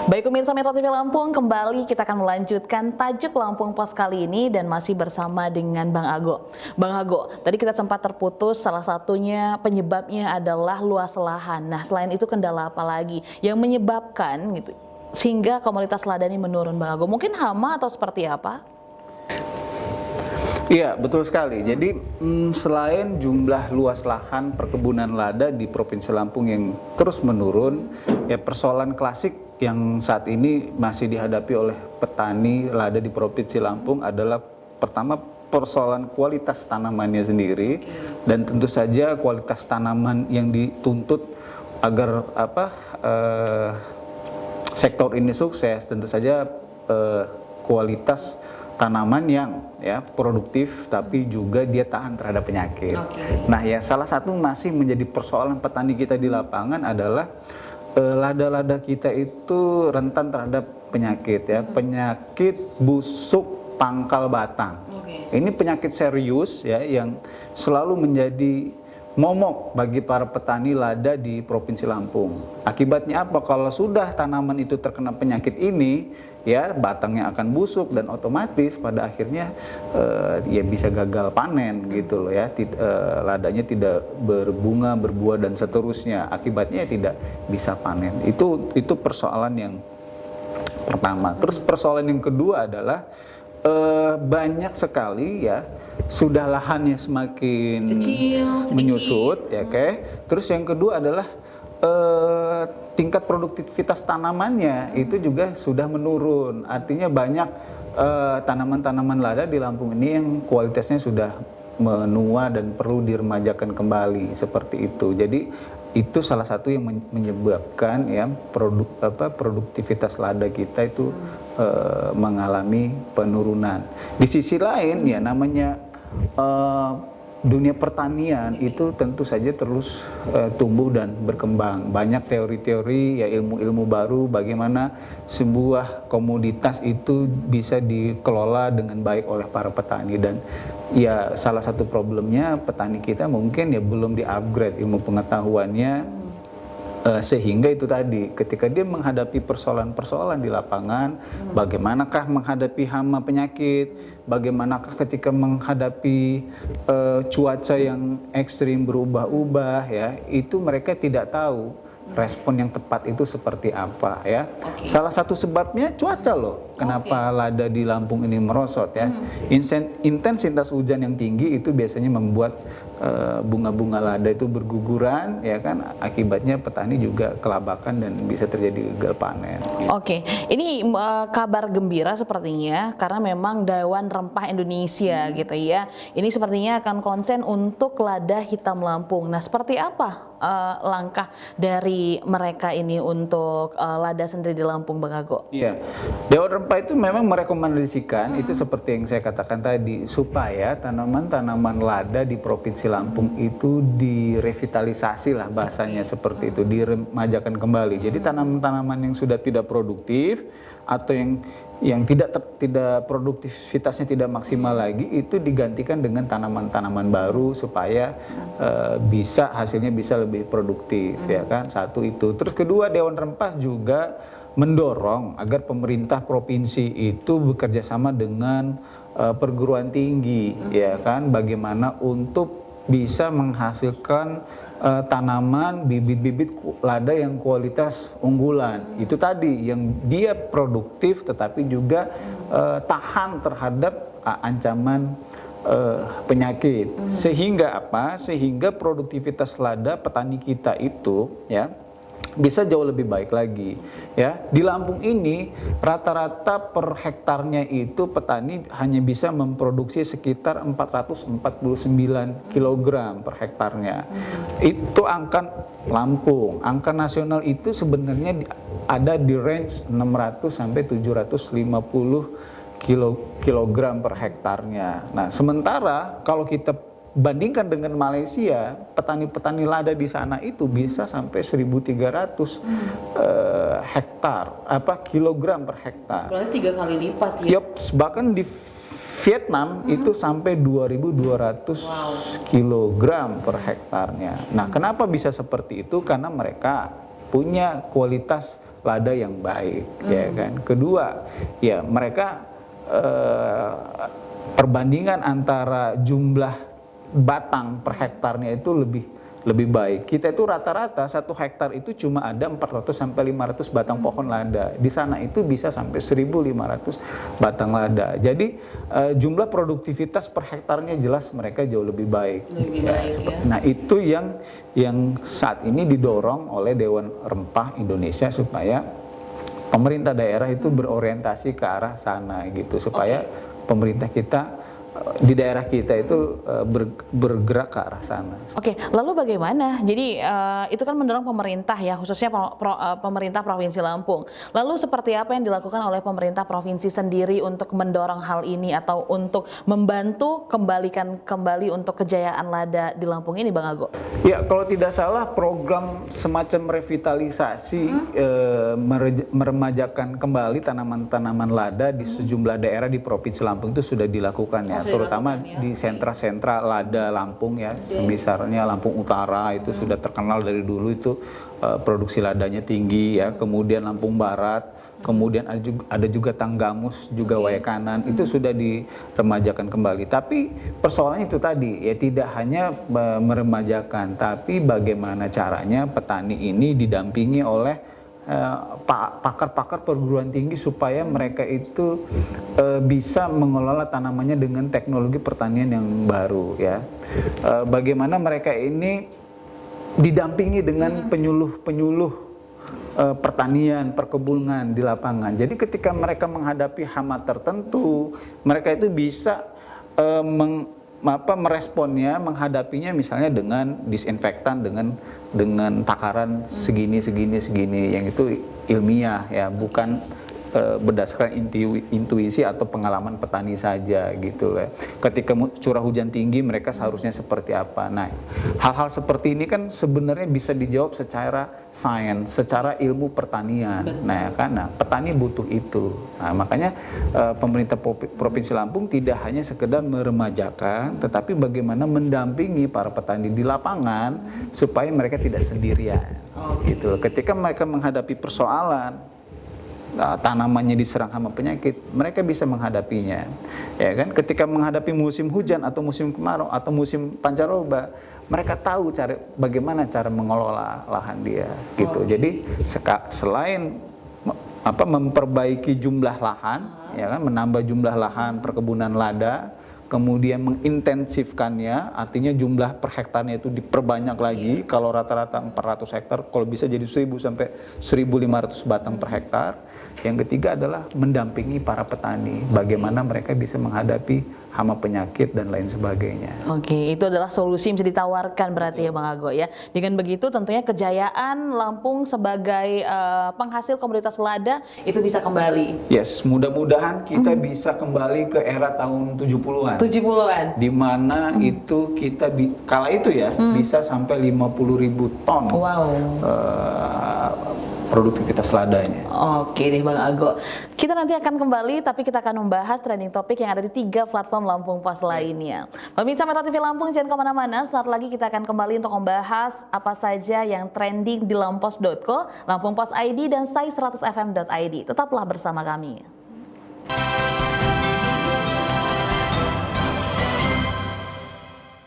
Baik pemirsa Metro TV Lampung, kembali kita akan melanjutkan tajuk Lampung Pos kali ini dan masih bersama dengan Bang Ago. Bang Ago, tadi kita sempat terputus, salah satunya penyebabnya adalah luas lahan. Nah, selain itu kendala apa lagi yang menyebabkan gitu sehingga komoditas lada ini menurun, Bang Ago? Mungkin hama atau seperti apa? Iya, betul sekali. Jadi selain jumlah luas lahan perkebunan lada di Provinsi Lampung yang terus menurun, ya persoalan klasik yang saat ini masih dihadapi oleh petani lada di Provinsi Lampung adalah pertama persoalan kualitas tanamannya sendiri, dan tentu saja kualitas tanaman yang dituntut agar sektor ini sukses tentu saja kualitas tanaman yang produktif tapi juga dia tahan terhadap penyakit. Nah, ya salah satu masih menjadi persoalan petani kita di lapangan adalah lada-lada kita itu rentan terhadap penyakit penyakit busuk pangkal batang. Ini penyakit serius yang selalu menjadi momok bagi para petani lada di Provinsi Lampung. Akibatnya apa? Kalau sudah tanaman itu terkena penyakit ini, batangnya akan busuk dan otomatis pada akhirnya bisa gagal panen gitu loh ladanya tidak berbunga, berbuah dan seterusnya. Akibatnya tidak bisa panen. Itu persoalan yang pertama. Terus persoalan yang kedua adalah banyak sekali sudah lahannya semakin kecil, menyusut Terus yang kedua adalah tingkat produktivitas tanamannya itu juga sudah menurun. Artinya banyak tanaman-tanaman lada di Lampung ini yang kualitasnya sudah menua dan perlu diremajakan kembali seperti itu. Jadi itu salah satu yang menyebabkan produktivitas lada kita itu mengalami penurunan. Di sisi lain namanya dunia pertanian itu tentu saja terus tumbuh dan berkembang. Banyak teori-teori ilmu-ilmu baru bagaimana sebuah komoditas itu bisa dikelola dengan baik oleh para petani, dan salah satu problemnya petani kita mungkin belum di-upgrade ilmu pengetahuannya. Sehingga itu tadi ketika dia menghadapi persoalan-persoalan di lapangan, bagaimanakah menghadapi hama penyakit, bagaimanakah ketika menghadapi cuaca yang ekstrim berubah-ubah itu mereka tidak tahu respon yang tepat itu seperti apa Salah satu sebabnya cuaca loh. Kenapa lada di Lampung ini merosot intensitas hujan yang tinggi itu biasanya membuat bunga-bunga lada itu berguguran akibatnya petani juga kelabakan dan bisa terjadi gagal panen. Ini kabar gembira sepertinya karena memang Dewan Rempah Indonesia ini sepertinya akan konsen untuk lada hitam Lampung. Nah, seperti apa langkah dari mereka ini untuk lada sendiri di Lampung, Bang Ago? Iya, Dewan Rempah itu memang merekomendasikan itu seperti yang saya katakan tadi, supaya tanaman-tanaman lada di Provinsi Lampung itu direvitalisasi lah bahasanya seperti itu, diremajakan kembali. Jadi tanaman-tanaman yang sudah tidak produktif atau yang tidak produktivitasnya tidak maksimal lagi itu digantikan dengan tanaman-tanaman baru supaya hasilnya bisa lebih produktif Satu itu. Terus kedua, Dewan Rempah juga mendorong agar pemerintah provinsi itu bekerja sama dengan perguruan tinggi bagaimana untuk bisa menghasilkan tanaman bibit-bibit lada yang kualitas unggulan. Itu tadi yang dia produktif tetapi juga tahan terhadap ancaman penyakit. Sehingga Sehingga produktivitas lada petani kita itu bisa jauh lebih baik lagi Di Lampung ini rata-rata per hektarnya itu petani hanya bisa memproduksi sekitar 449 kg per hektarnya. Itu angka Lampung. Angka nasional itu sebenarnya ada di range 600 sampai 750 kilogram per hektarnya. Nah, sementara kalau kita bandingkan dengan Malaysia, petani-petani lada di sana itu bisa sampai 1.300 kilogram per hektar. Berarti 3 kali lipat Bahkan di Vietnam itu sampai 2.200 kilogram per hektarnya. Nah, kenapa bisa seperti itu? Karena mereka punya kualitas lada yang baik, ya kan. Kedua, ya mereka perbandingan antara jumlah batang per hektarnya itu lebih baik. Kita itu rata-rata 1 hektar itu cuma ada 400 sampai 500 batang pohon lada. Di sana itu bisa sampai 1.500 batang lada. Jadi jumlah produktivitas per hektarnya jelas mereka jauh lebih baik. Nah, itu yang saat ini didorong oleh Dewan Rempah Indonesia supaya pemerintah daerah itu berorientasi ke arah sana gitu, supaya pemerintah kita di daerah kita itu bergerak ke arah sana. Oke, lalu bagaimana? Jadi itu kan mendorong pemerintah ya, khususnya pemerintah Provinsi Lampung. Lalu seperti apa yang dilakukan oleh pemerintah provinsi sendiri untuk mendorong hal ini atau untuk membantu kembali untuk kejayaan lada di Lampung ini, Bang Ago? Ya, kalau tidak salah program semacam revitalisasi meremajakan kembali tanaman-tanaman lada di sejumlah daerah di Provinsi Lampung itu sudah dilakukan ya. Terutama di sentra-sentra lada Lampung ya, misalnya Lampung Utara itu sudah terkenal dari dulu itu produksi ladanya tinggi ya, kemudian Lampung Barat, kemudian ada juga Tanggamus, juga Waikanan, itu sudah diremajakan kembali. Tapi persoalannya itu tadi ya, tidak hanya meremajakan, tapi bagaimana caranya petani ini didampingi oleh pakar-pakar perguruan tinggi supaya mereka itu bisa mengelola tanamannya dengan teknologi pertanian yang baru ya. Bagaimana mereka ini didampingi dengan penyuluh-penyuluh pertanian, perkebunan di lapangan. Jadi ketika mereka menghadapi hama tertentu, mereka itu bisa meresponnya, menghadapinya misalnya dengan disinfektan, dengan takaran segini yang itu ilmiah ya, bukan berdasarkan intuisi atau pengalaman petani saja gitu ya. Ketika curah hujan tinggi mereka seharusnya seperti apa. Nah, hal-hal seperti ini kan sebenarnya bisa dijawab secara sains, secara ilmu pertanian. Nah, karena petani butuh itu. Nah, makanya pemerintah Provinsi Lampung tidak hanya sekedar meremajakan, tetapi bagaimana mendampingi para petani di lapangan supaya mereka tidak sendirian. Gitu. Ketika mereka menghadapi persoalan tanamannya diserang hama penyakit, mereka bisa menghadapinya. Ya kan? Ketika menghadapi musim hujan atau musim kemarau atau musim pancaroba, mereka tahu bagaimana cara mengelola lahan dia gitu. Jadi selain memperbaiki jumlah lahan, ya kan, menambah jumlah lahan perkebunan lada, kemudian mengintensifkannya, artinya jumlah per hektarnya itu diperbanyak lagi. Kalau rata-rata 400 hektar, kalau bisa jadi 1.000 sampai 1.500 batang per hektar. Yang ketiga adalah mendampingi para petani, bagaimana mereka bisa menghadapi hama penyakit dan lain sebagainya. Oke, itu adalah solusi yang bisa ditawarkan berarti ya Bang Ago ya. Dengan begitu tentunya kejayaan Lampung sebagai penghasil komoditas lada itu bisa kembali. Yes, mudah-mudahan kita bisa kembali ke era tahun 70-an. 70-an. Di mana itu kita kala itu ya bisa sampai 50.000 ton. Wow. Produktivitas ladanya. Oke deh Bang Ago. Kita nanti akan kembali, tapi kita akan membahas trending topik yang ada di 3 platform Lampung Pos lainnya. Pemirsa Metro TV Lampung, jangan kemana-mana. Saat lagi kita akan kembali untuk membahas apa saja yang trending di lampos.co, Lampung Pos ID, dan sai100fm.id. Tetaplah bersama kami.